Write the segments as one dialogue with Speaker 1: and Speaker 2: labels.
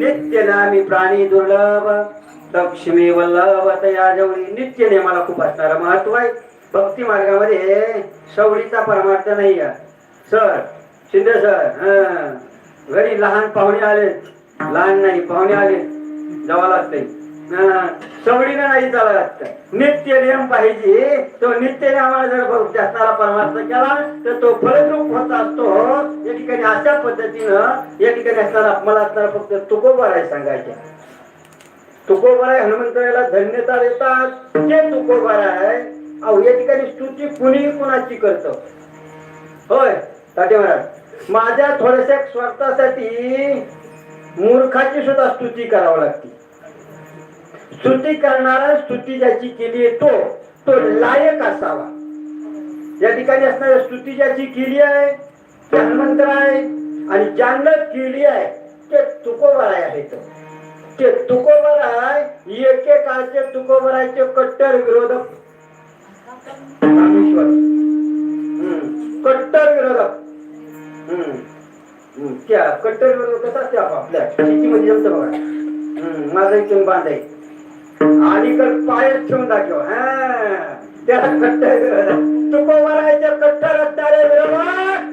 Speaker 1: नित्य नामी प्राणी दुर्लभ लक्ष्मी वल्लभ या जवळी नित्य नेमाला खूप असणारा महत्व आहे. भक्ती मार्गामध्ये सवडीचा परमार्थ नाही आहे. सर शिंदे सर घरी लहान पाहुणे आले, लहान नाही पाहुणे आले जावं लागतंय. सवडीनं नाही चालत, नित्य नियम पाहिजे. तो नित्य नियमाला जर त्याला परमार्थ केला तर तो फलद्रूप होत असतो. या ठिकाणी अशा पद्धतीनं या ठिकाणी असणारा मला असणारा फक्त तुकोबार आहे सांगायचे. तुकोबार आहे हनुमंताला धन्यता देतात ते तुकोबार आहे. अहो या ठिकाणी स्तुती कुणी कुणाची करतो होय ताटे महाराज. माझ्या थोड्याशा स्वार्थासाठी मूर्खाची सुद्धा स्तुती करावी लागते. स्तुती करणारा स्तुती ज्याची केली आहे तो लायक असावा. या ठिकाणी असणाऱ्या स्तुती ज्याची केली आहे ते हनुमंत आहे आणि ज्यानं केली आहे ते तुकोबार आहे. ते तुकोबार आहे. एकेकाळचे तुकोबाराचे कट्टर विरोधक रामेश्वर, कट्टर विरोधक. त्या कट्टर विरोधक कसा असते आपल्या शेतीमध्ये जमत बघा. माझा इथून बांधाय अलीकड पायच ठेवून दाखव. त्याला कट्टर विरोधक तुकोबाराचे कट्टर असणारे विरोधक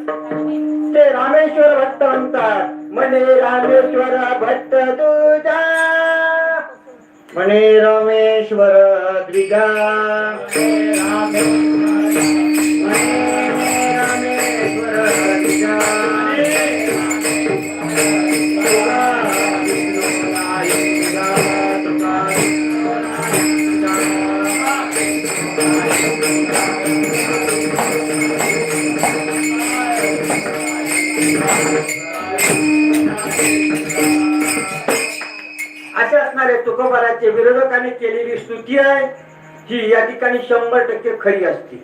Speaker 1: ते रामेश्वर भट्ट म्हणतात. म्हणे रामेश्वर भट्ट तुझा, म्हणे रामेश्वर द्विजा, अशा असणारे तुकोबाराचे विरोधकांनी केलेली स्तुती आहे जी या ठिकाणी 100% खरी असते.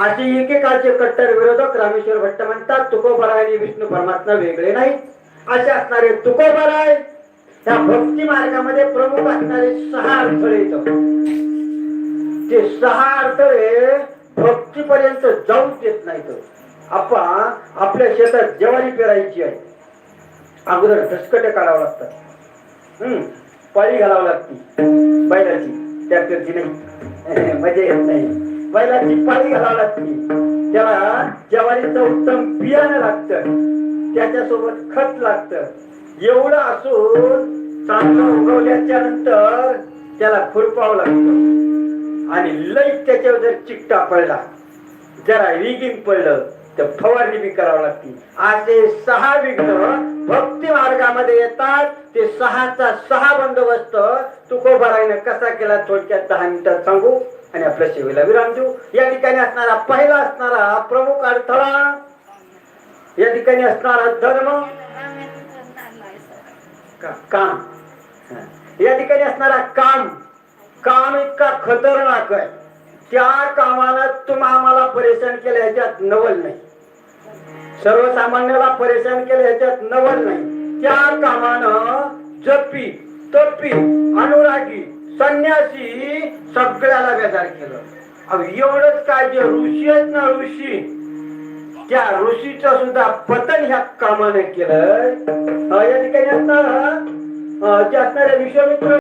Speaker 1: असे एकेकाळचे कट्टर विरोधक रामेश्वर भट्ट म्हणतात तुकोबार आणि विष्णू परमात्मा वेगळे नाही. असे असणारे तुकोबार आहे. त्या भक्ती मार्गामध्ये प्रमुख असणारे 6 अडथळे येतात. ते 6 अडथळे भक्तीपर्यंत जाऊच देत नाहीत. आपण आपल्या शेतात ज्वारी पेरायची आहे, अगोदर धसकटे काढावं लागतात, पाळी घालावं लागते बैलाची, ट्रॅक्टरची नाही, मजा येत नाही. बैलाची पाळी घालावं लागते. त्याला ज्वारीचं उत्तम बियाणं लागतं, त्याच्यासोबत खत लागतं. एवढं असून चांगलं उगवल्याच्या नंतर त्याला खुरपावं लागतं आणि लई त्याच्यावर जर चिकटा पडला, जरा विघ्न पडलं तर फवारणी बी करावं लागते. असे 6 विघ्न भक्ती मार्गामध्ये येतात. ते 6चा 6 बंदोबस्त तुकोबाराने कसा केला थोडक्यात 10 मिनिटात सांगू आणि आपल्या सेवेला विराम देऊ. या ठिकाणी असणारा पहिला असणारा प्रमुख अडथळा, या ठिकाणी असणारा धर्म काम. या ठिकाणी असणारा काम इतका खतरनाक आहे. त्या कामाला तुम्ही आम्हाला परेशान केलं ह्याच्यात नवल नाही. सर्वसामान्याला परेशान केलं ह्याच्यात नवल नाही. त्या कामानं जपी तपी अनुरागी संन्यासी सगळ्याला बेजार केलं. अब एवढंच काय, जे ऋषी आहेत ना ऋषी, त्या ऋषीचं सुद्धा पतन ह्या कामाने केलं. या ठिकाणी असणारा जे असणारे विश्वामित्र